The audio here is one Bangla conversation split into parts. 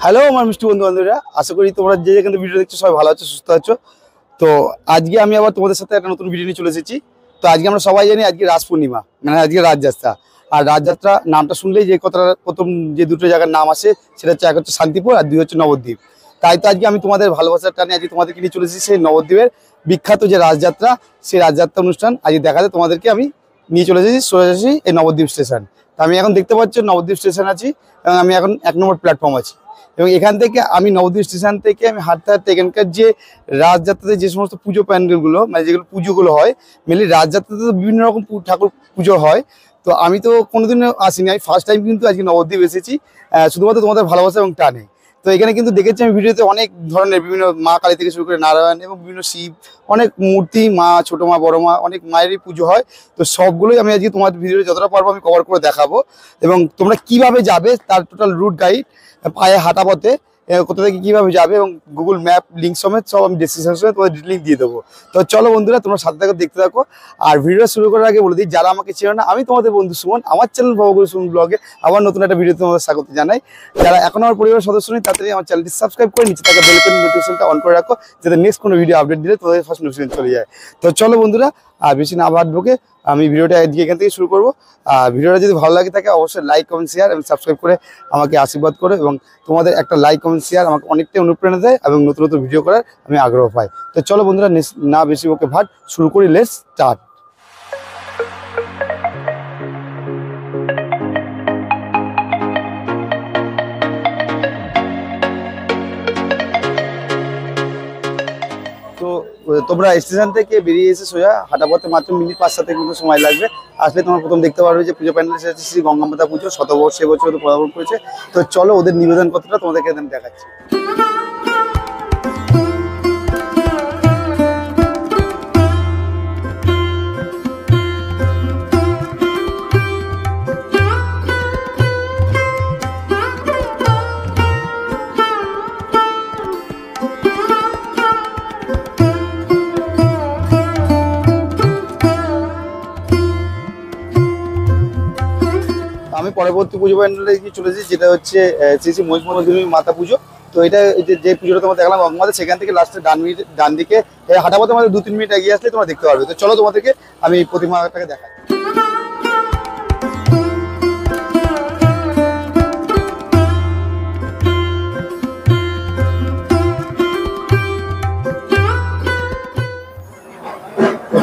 হ্যালো আমার মিষ্টি বন্ধু বান্ধবীরা, আশা করি তোমরা যে যেখানে ভিডিও দেখছো সবাই ভালো আছো, সুস্থ আছো। তো আজকে আমি আবার তোমাদের সাথে একটা নতুন ভিডিও নিয়ে চলে এসেছি। তো আজকে আমরা সবাই জানি আজকে রাস পূর্ণিমা, মানে আজকে রাজযাত্রা। আর রাজযাত্রা নামটা শুনলেই যে কথাটা প্রথম যে দুটো জায়গার নাম আসে সেটা হচ্ছে, এক হচ্ছে শান্তিপুর আর দুই হচ্ছে নবদ্বীপ। তাই তো আজকে আমি তোমাদের ভালোবাসার টানে আজকে তোমাদেরকে নিয়ে চলে এসেছি সেই নবদ্বীপের বিখ্যাত যে রাজযাত্রা, সেই রাজযাত্রা অনুষ্ঠান আজকে দেখাতে তোমাদেরকে আমি নিয়ে চলে এসেছি সোজাসুজি এই নবদ্বীপ স্টেশন। তো আমি এখন দেখতে পাচ্ছি নবদ্বীপ স্টেশন আছি এবং আমি এখন 1 নম্বর প্ল্যাটফর্ম আছি। এবং এখান থেকে আমি নবদ্বীপ স্টেশন থেকে আমি হাঁটতে হাঁটতে এখানকার যে রাজযাত্রাতে যে সমস্ত পুজো প্যান্ডেলগুলো, মানে যেগুলো পুজোগুলো হয়, মেনলি রাজযাত্রাতে তো বিভিন্ন রকম ঠাকুর পুজো হয়। তো আমি তো কোনোদিনও আসিনি, আমি ফার্স্ট টাইম কিন্তু আজকে নবদ্বীপ এসেছি শুধুমাত্র তোমাদের ভালোবাসা এবং টানে। তো এখানে কিন্তু দেখেছি আমি ভিডিওতে অনেক ধরনের বিভিন্ন মা কালী থেকে শুরু করে নারায়ণ এবং বিভিন্ন শিব, অনেক মূর্তি, মা, ছোটো মা, বড় মা, অনেক মায়েরই পুজো হয়। তো সবগুলোই আমি আজকে তোমার ভিডিওতে যতটা পারবো আমি কভার করে দেখাবো। এবং তোমরা কিভাবে যাবে তার টোটাল রুট গাইড, পায়ে হাঁটা পথে কোথা থেকে কীভাবে যাবে এবং গুগল ম্যাপ লিঙ্ক সমেত সব আমি ডেসক্রিপশন সমেত তোমাদের লিঙ্ক দিয়ে দেবো। তো চলো বন্ধুরা, তোমরা সাথে থাকো, দেখতে থাকো। আর ভিডিও শুরু করার আগে বলে দিই, যারা আমাকে চেনো না, আমি তোমাদের বন্ধু সুমন, আমার চ্যানেল ভবগুরু সুমন ব্লগে আবার নতুন একটা ভিডিওতে তোমাদের স্বাগত জানাই। যারা এখন আমার পরিবারের সদস্য নেই তাড়াতাড়ি আমার চ্যানেলটি সাবস্ক্রাইব করে নিচে থাকা বেল আইকন নোটিফিকেশনটা অন করে রাখো, যাতে নেক্সট কোনো ভিডিও আপডেট দিলে তোমাদের ফার্স্ট নোটিফিকেশন চলে যায়। তো চলো বন্ধুরা, আর বেশি না ভাট ঢোকে আমি ভিডিওটা আজকে এখান থেকে শুরু করবো। আর ভিডিওটা যদি ভালো লাগে থাকে অবশ্যই লাইক, কমেন্ট, শেয়ার এবং সাবস্ক্রাইব করে আমাকে আশীর্বাদ করো। এবং তোমাদের একটা লাইক, কমেন্ট, শেয়ার আমাকে অনেকটাই অনুপ্রেরণা দেয় এবং নতুন নতুন ভিডিও করার আমি আগ্রহ পাই। তো চলো বন্ধুরা, না বেশি ওকে ভাট, শুরু করি, লেটস স্টার্ট। তো তোমরা স্টেশন থেকে বেরিয়ে এসে সোজা হাঁটা পথে মাত্র মিনিট 5-7 মতো সময় লাগবে। আসলে তোমরা প্রথম দেখতে পারবে যে পুজো প্যান্ডেল এসেছে শ্রী গঙ্গা মাতা পুজো, শতবর্ষ এবছর পদার্পণ করেছে। তো চলো ওদের নিবেদন কথাটা তোমাদেরকে আমি দেখাচ্ছি। আমি পরবর্তী পুজো প্যান্ডেলে চলে এসেছি, যেটা হচ্ছে শ্রী শ্রী মহিষমর্দিনী মাতা পুজো। তো এটা যে পুজোটা তোমার দেখলাম আমাদের সেখান থেকে লাস্টে ডান দিকে হাঁটা পথে আমাদের 2-3 মিনিট এগিয়ে আসলে তোমরা দেখতে পারবে। তো চলো তোমাদেরকে আমি প্রতিমাটাকে দেখাই।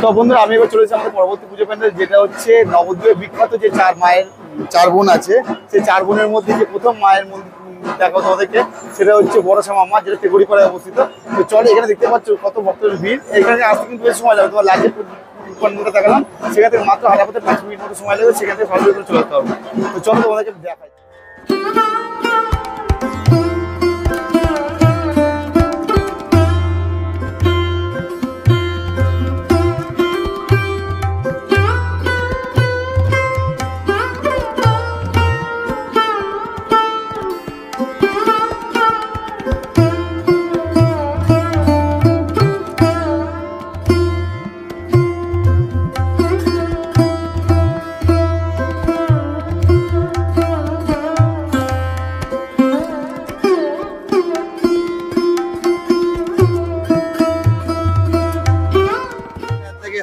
তো বন্ধুরা, আমি এবার চলেছি আমাদের পরবর্তী পুজো প্যান্ডেল, যেটা হচ্ছে নবদ্বীপের বিখ্যাত যে 4 মায়ের 4 বোন আছে, সেই 4 বোনের মধ্যে যে প্রথম মায়ের মন্দির দেখাবো তোমাদেরকে, সেটা হচ্ছে বড়শ্যামা মা, যেটা তেগুড়িপাড়ায় অবস্থিত। তো চলো, এখানে দেখতে পাচ্ছ কত ভক্তের ভিড়। এখানে আসতে কিন্তু বেশি সময় লাগবে। তোমার লাস্টের প্যান্ডেলটা দেখালাম, সেখান থেকে মাত্র হাঁটা পথে 5 মিনিট মতো সময় লাগবে, সেখান থেকে সরাসরি করে চলে আসতে হবে। তো চলো তোমাদেরকে দেখাই।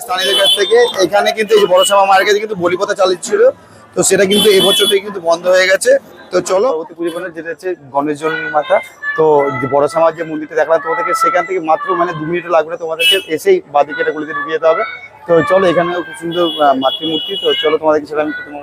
স্থানীয়দের কাছ থেকে এখানে কিন্তু এই যে বড়শ্যামা মায়ের কাছে কিন্তু বলি প্রথা চালিয়েছিল, তো সেটা কিন্তু এবছর থেকে কিন্তু বন্ধ হয়ে গেছে। তো চলো পরবর্তী পুজো প্যান্ডেল, যেটা হচ্ছে গণেশজননী মাতা। তো বড়শ্যামার যে মন্দিরটা দেখলাম তোমাদেরকে, সেখান থেকে মাত্র 2 মিনিট লাগবে তোমাদেরকে এসেই বাদিকে এটা গলিতে ঢুকিয়ে যেতে হবে। তো চলো, এখানেও খুব সুন্দর মাতৃমূর্তি। তো চলো তোমাদেরকে সেটা আমি প্রথম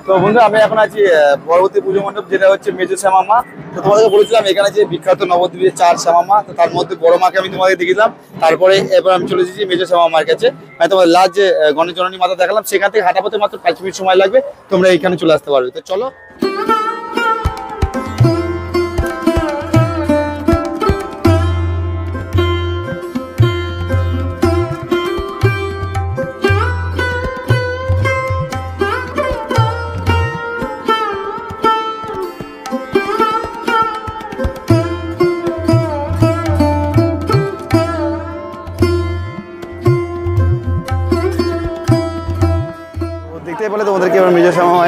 তো বন্ধু, আমি এখন আছি পরবর্তী পুজো মণ্ডপ, যেটা হচ্ছে মেজো শ্যামা মা। তো তোমাদেরকে বলেছিলাম এখানে যে বিখ্যাত নবদ্বীপের 4 শ্যামা মা, তো তার মধ্যে বড় মাকে আমি তোমাদের দেখিয়েছিলাম। তারপরে এবার আমি চলে এসেছি মেজো শ্যামা মার কাছে। মানে তোমার লাস্ট যে গণেশ জননী মাতা দেখালাম, সেখান থেকে হাঁটা পথে মাত্র 5 মিনিট সময় লাগবে, তোমরা এখানে চলে আসতে পারবে। তো চলো।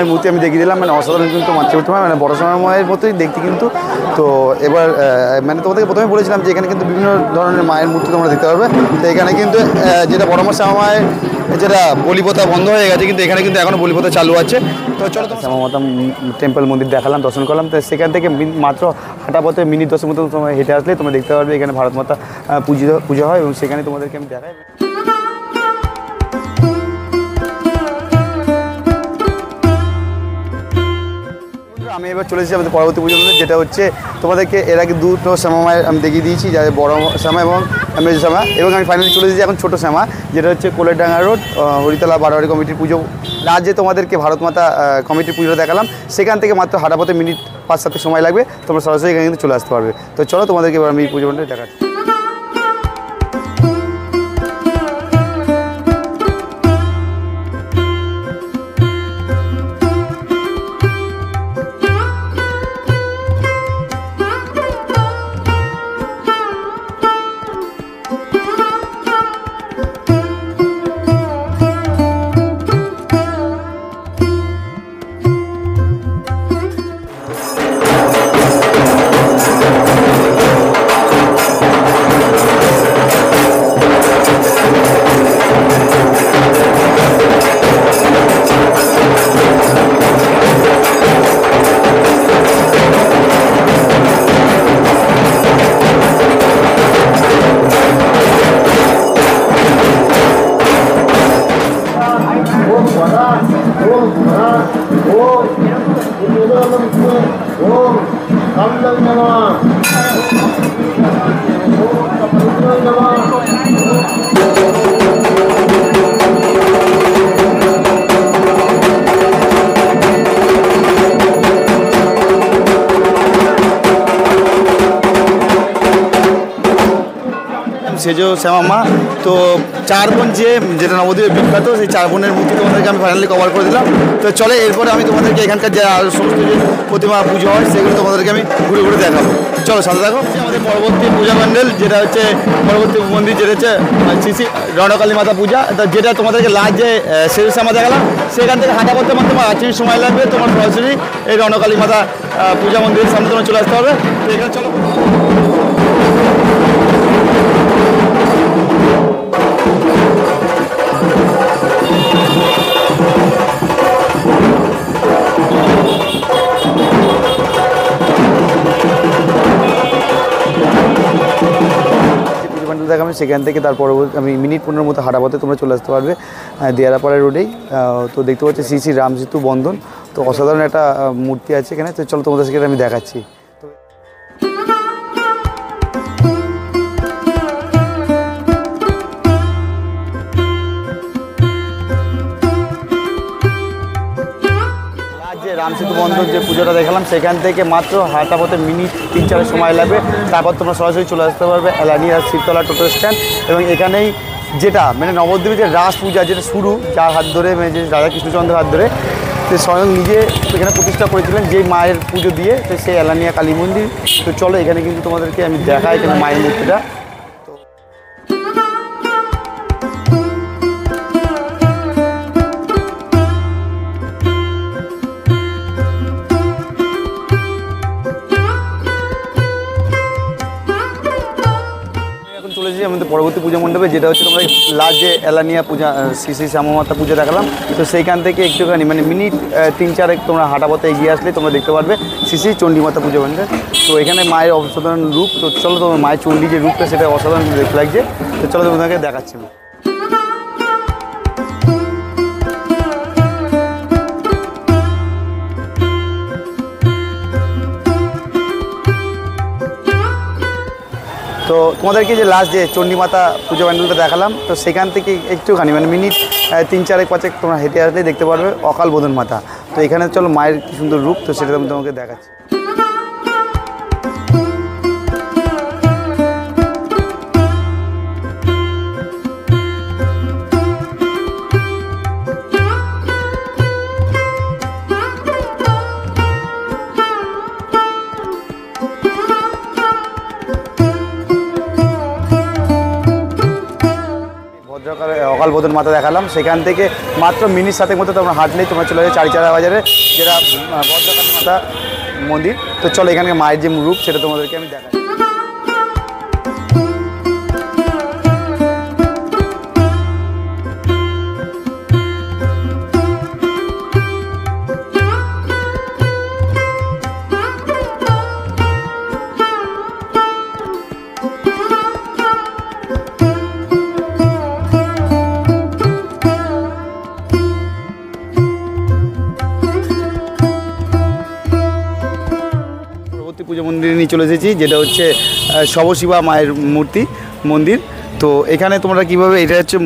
মায়ের মূর্তি আমি দেখিয়ে দিলাম, মানে অসাধারণ কিন্তু মাতৃমূর্তি মানে বড় শ্যামা মায়ের মতোই দেখতে কিন্তু। তো এবার মানে তোমাদেরকে প্রথমে বলেছিলাম যে এখানে কিন্তু বিভিন্ন ধরনের মায়ের মূর্তি তোমরা দেখতে পারবে। তো এখানে কিন্তু যেটা বড় শ্যামা মায়ের যেটা বলিপ্রথা বন্ধ হয়ে গেছে, কিন্তু এখানে কিন্তু এখনও বলিপ্রথা চালু আছে। তো চলো শ্যামা মাতা টেম্পল মন্দির দেখালাম, দর্শন করলাম। তো সেখান থেকে মাত্র হাঁটা পথে মিনিট 10 মতো তোমরা হেঁটে আসলে তোমরা দেখতে পারবে এখানে ভারত মাতা পুজো হয়, এবং সেখানে তোমাদেরকে আমি দেখাই। আমি এবার চলে এসেছি আমাদের পরবর্তী পুজো, যেটা হচ্ছে তোমাদেরকে এর আগে দুটো শ্যামা মায়ের আমি দেখিয়ে দিয়েছি, যাদের বড় শ্যামা এবং মেজো শ্যামা, এবং আমি ফাইনালি চলে এসেছি এখন ছোটো শ্যামা, যেটা হচ্ছে কোলেরডাঙ্গা রোড হরিতলা বারোয়ারি কমিটির পুজো। রাজ্যে তোমাদেরকে ভারত মাতা কমিটির পুজোটা দেখালাম, সেখান থেকে মাত্র হাঁটা পথে মিনিট 5-7 সময় লাগবে, তোমরা সরাসরি এখানে কিন্তু চলে আসতে পারবে। তো চলো তোমাদেরকে এবার আমি পুজো মণ্ডপে দেখাচ্ছি। সেজো শ্যামা মা। তো 4 বোন যেটা নবদ্বীপের বিখ্যাত, সেই 4 বোনের মূর্তি তোমাদেরকে আমি ফাইনালি কভার করে দিলাম। তো চলে এরপরে আমি তোমাদেরকে এখানকার যে সমস্ত যে প্রতিমা পুজো হয় সেগুলো তোমাদেরকে আমি ঘুরে ঘুরে দেখাবো। চলো সাথে দেখো। আমাদের পরবর্তী পূজা প্যান্ডেল যেটা হচ্ছে পরবর্তী মন্দির, যেটা হচ্ছে শ্রী শ্রী রণকালী মাতা পূজা, যেটা তোমাদেরকে লাস্ট যে সেজো শ্যামা দেখালাম, সেখান থেকে হাঁটা করতে আমার তোমার 8 মিনিট সময় লাগবে, তোমার সরাসরি এই রণকালী মাতা পূজা মন্দিরের সামনে তোমার চলে আসতে হবে। তো এখানে চলো। দেখাবেন সেখান থেকে, তারপর আমি মিনিট 15 মতো হাঁটা পথে তোমরা চলে আসতে পারবে দিয়ারাপাড়া রোডেই। তো দেখতে পাচ্ছি শ্রী শ্রী রাম সেতু বন্ধন, তো অসাধারণ একটা মূর্তি আছে এখানে। তো চলো তোমাদের সেখানে আমি দেখাচ্ছি। রাম সেতু বন্ধন যে পুজোটা দেখালাম, সেখান থেকে মাত্র হাঁটা পথে মিনিট 3-4 সময় লাগবে, তারপর তোমরা সরাসরি চলে আসতে পারবে এলানিয়া শিবতলা টোটো স্ট্যান্ড। এবং এখানেই যেটা মানে নবদ্বীপের যে রাস পূজা যেটা শুরু, যার হাত ধরে মানে যে রাধা কৃষ্ণচন্দ্রের হাত ধরে সে স্বয়ং নিজে এখানে প্রতিষ্ঠা করেছিলেন, যেই মায়ের পুজো দিয়ে, তো সেই এলানিয়া কালী মন্দির। তো চলো এখানে কিন্তু তোমাদেরকে আমি দেখাই এখানে মায়ের মূর্তিটা। চলেছি আমাদের পরবর্তী পূজা মণ্ডপে, যেটা হচ্ছে তোমরা লাস্ট যে এলানিয়া পূজা শ্রী শ্রী শ্যামা মাতা পূজা দেখালাম। তো সেইখান থেকে একটুখানি মানে মিনিট 3-4 তোমরা হাঁটা পথে এগিয়ে আসলে তোমরা দেখতে পারবে শ্রী শ্রী চণ্ডী মাতা পূজা মণ্ডপ। তো এখানে মায়ের অসাধারণ রূপ। তো চলো তোমার মায়ের চণ্ডী যে রূপটা সেটা অসাধারণ দেখতে লাগছে। তো চলো তোমাদেরকে দেখাচ্ছি। তো তোমাদেরকে যে লাস্ট যে চণ্ডী মাতা পুজো প্যান্ডেলটা দেখালাম, তো সেখান থেকে একটুখানি মানে মিনিট 3-4 তোমরা হেঁটে আসলেই দেখতে পারবে অকাল বোধন মাতা। তো এখানে চলো মায়ের কি সুন্দর রূপ, তো সেটা আমি তোমাকে দেখাচ্ছি। অকাল বোধন মাতা দেখালাম, সেখান থেকে মাত্র মিনিট 7 মতো তোমরা হাঁটলেই তোমরা চলে যাবে চারিচারা বাজারে, যেটা বজ্রকালী মাতা মন্দির। তো চলো এখানকার মায়ের যে রূপ সেটা তোমাদেরকে আমি দেখাই। পুজো মন্দিরে নিয়ে চলে এসেছি, যেটা হচ্ছে শবশিবা মায়ের মন্দির। তো এখানে তোমরা কীভাবে, এটা হচ্ছে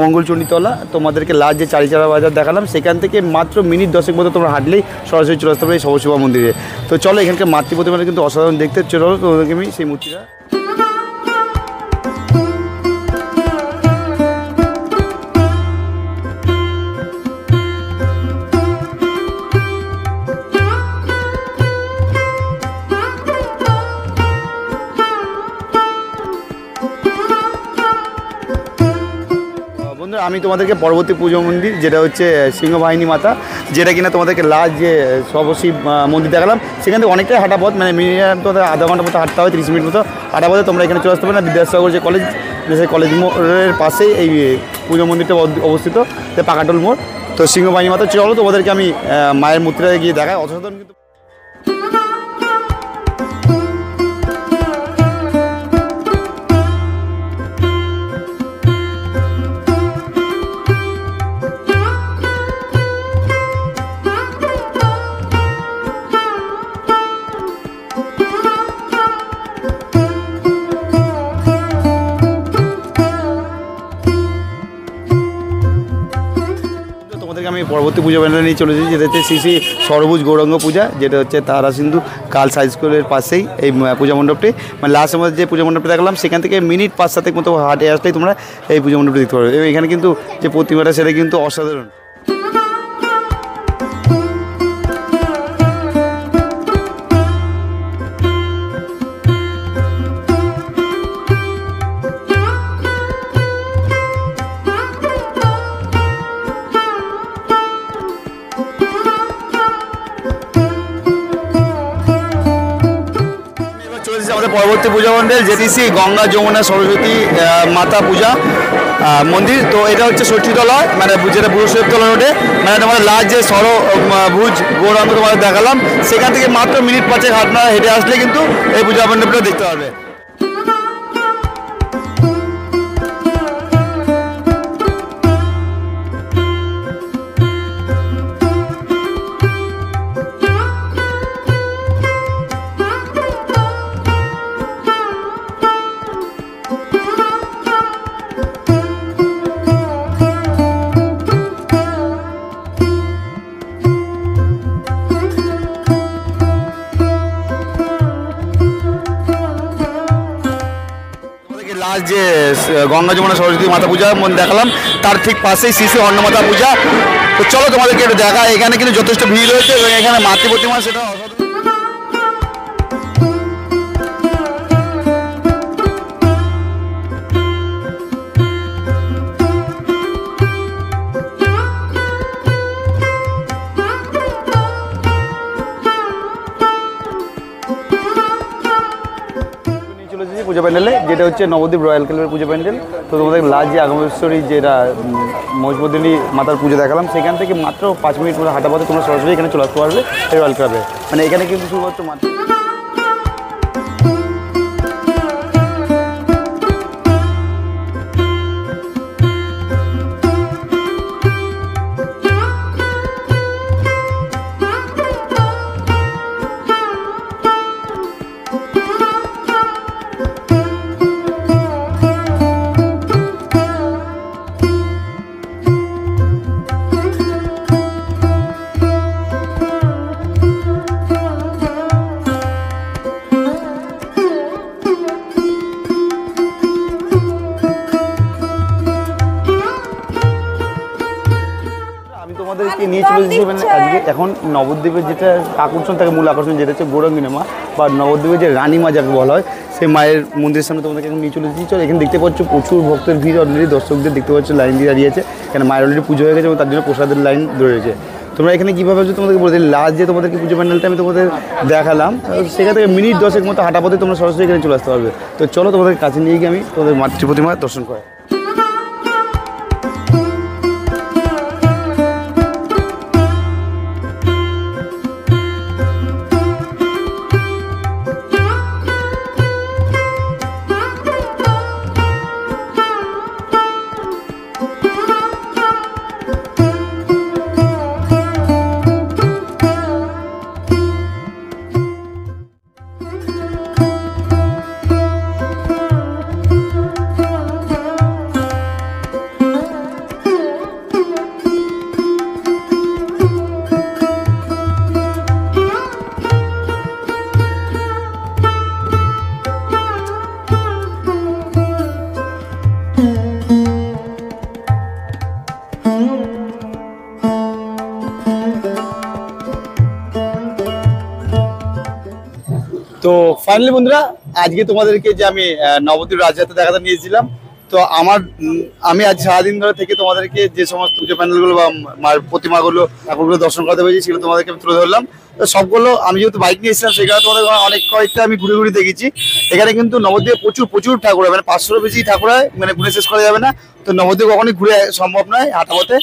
মঙ্গলচণ্ডীতলা, তোমাদেরকে লাস্ট যে চারিচারা বাজার দেখালাম সেখান থেকে মাত্র মিনিট 10 মতো তোমরা হাঁটলেই সরাসরি চলে আসতে পারবে এই শবশিবা মন্দিরে। তো চলো এখানকার মাতৃ প্রতিমাটা কিন্তু অসাধারণ দেখতে, চলো তোমাদেরকে আমি সেই মূর্তিটা। বন্ধুরা আমি তোমাদেরকে পরবর্তী পুজো মন্দির, যেটা হচ্ছে সিংহবাহিনী মাতা, যেটা কিনা তোমাদেরকে লাস্ট যে শবশিব মন্দির দেখালাম সেখান থেকে অনেকটাই হাঁটা পথ, মানে মিনিমাম তোমাদের আধা ঘন্টা মতো হাঁটতে হবে, 30 মিনিট মতো হাঁটা পথে তোমরা এখানে চলে আসতে পারবে না। বিদ্যাসাগর যে কলেজ, সেই কলেজ মোড়ের পাশেই এই পুজো মন্দিরটা অবস্থিত, পাকাটোল মোড়। তো সিংহবাহিনী মাতা, চলো তোমাদেরকে আমি মায়ের মূর্তিটা গিয়ে দেখাই, অসাধারণ কিন্তু। আমি পরবর্তী পূজা প্যান্ডেল নিয়ে চলে এসেছি, যেটা হচ্ছে শ্রী শ্রী সরভুজ গৌরাঙ্গ পূজা, যেটা হচ্ছে তারা সিন্ধু গার্লস হাই স্কুলের পাশেই এই পূজা মণ্ডপটি। মানে লাস্ট আমাদের যে পূজা মণ্ডপটি দেখলাম সেখান থেকে মিনিট 5-7 মতো হাঁটে আসলেই তোমরা এই পূজা মণ্ডপটি দেখতে পারবে। এবং এখানে কিন্তু যে প্রতিমাটা সেটা কিন্তু অসাধারণ। আমাদের পরবর্তী পূজা মন্ডল যেটি শ্রী গঙ্গা যমুনা সরস্বতী মাতা পূজা মন্দির। তো এটা হচ্ছে ষষ্ঠীতলা, মানে যেটা বুড়োশরীফতলা রোডে, মানে তোমাদের লাস্ট যে সরভুজ গৌরাঙ্গ তোমাদের দেখালাম সেখান থেকে মাত্র মিনিট 5 হাঁটা হেঁটে আসলে কিন্তু এই পূজা মণ্ডপটা দেখতে পারবে। লাস্ট যে গঙ্গা যমুনা সরস্বতী মাতা পূজা দেখালাম তার ঠিক পাশেই শ্রী শ্রী অন্নমাতা পূজা। তো চলো তোমাদেরকে একটু দেখা, এখানে কিন্তু যথেষ্ট ভিড় রয়েছে এবং এখানে মাতৃ প্রতিমা সেটা পূজা প্যান্ডেলে, যেটা হচ্ছে নবদ্বীপ রয়্যাল ক্লাবের পূজা প্যান্ডেল। তো তোমাদের লাস্ট যে আগমেশ্বরী যেটা মহিষমর্দিনী মাতার পুজো দেখালাম সেখান থেকে মাত্র 5 মিনিট মতো হাঁটা পথে তোমরা সরাসরি এখানে চলে আসতে পারবে রয়্যাল ক্লাবে। মানে এখানে কিন্তু শুধুমাত্র মাত্র চলে এসেছি মানে আজকে এখন নবদ্বীপের যেটা আকর্ষণ থাকে, মূল আকর্ষণ যেটা হচ্ছে গৌরাঙ্গিনী মা বা নবদ্বীপের যে রানী মা যাকে বলা হয়, সেই মায়ের মন্দিরের সামনে তোমাদেরকে এখন নিয়ে চলে এসেছি। চলো এখানে দেখতে পাচ্ছ প্রচুর ভক্তের ভিড়, অলরেডি দর্শকদের দেখতে পাচ্ছ লাইন দিয়ে দাঁড়িয়েছে, এখানে মায়ের অলরেডি পুজো হয়ে গেছে এবং তার জন্য প্রসাদের লাইন ধরে রয়েছে। তোমরা এখানে কীভাবে আসছো তোমাদেরকে বলে দিই, লাস্ট যে তোমাদেরকে পুজো প্যান্ডেলটা আমি তোমাদের দেখালাম, সেখান থেকে মিনিট 10 মতো হাঁটা পথে তোমরা সরাসরি এখানে চলে আসতে পারবে। তো চলো তোমাদের কাছে নিয়ে গিয়ে আমি তোমাদের মাতৃ প্রতিমা দর্শন করাই। তো ফাইনালি বন্ধুরা, আজকে তোমাদেরকে যে আমি নবদ্বীপ রাজযাত্রা দেখাতে নিয়েছিলাম, তো আমি আজ সারাদিন ধরে থেকে তোমাদেরকে যে সমস্ত পুজো প্যান্ডেলগুলো বা মায়ের প্রতিমাগুলো ঠাকুরগুলো দর্শন করতে পেরেছি সেগুলো তোমাদেরকে আমি তুলে ধরলাম। তো সবগুলো আমি যেহেতু বাইক নিয়েছিলাম সেখানে তোমাদের অনেক কয়েকটা আমি ঘুরে ঘুরে দেখেছি। এখানে কিন্তু নবদ্বীপে প্রচুর প্রচুর ঠাকুর হয়, মানে 500-এর বেশি ঠাকুর হয়, মানে ঘুরে শেষ করা যাবে না। তো নবদ্বীপ কখনই ঘুরে সম্ভব নয় হাঁটা পথে।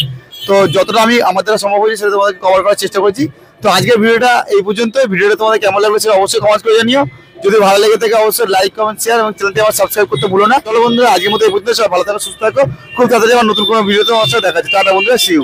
তো যতটা আমি আমার দ্বারা সম্ভব হয়েছে সেটা তোমাদেরকে কভার করার চেষ্টা করছি। তো আজকের ভিডিওটা এই পর্যন্ত। ভিডিওটা তোমাদের কেমন লাগলো সেটা অবশ্যই কমেন্ট করে জানিও। যদি ভালো লেগে থাকে অবশ্যই লাইক, কমেন্ট, শেয়ার এবং চ্যানেলটি আমার সাবস্ক্রাইব করতে ভুলো না। চলো বন্ধুরা, আজকের মতো এই পর্যন্ত। সবাই ভালো থাকো, সুস্থ থাকো, খুব তাড়াতাড়ি আমার নতুন কোনো ভিডিওতে আমার সাথে দেখা যাচ্ছে। টাটা বন্ধুরা, সি ইউ।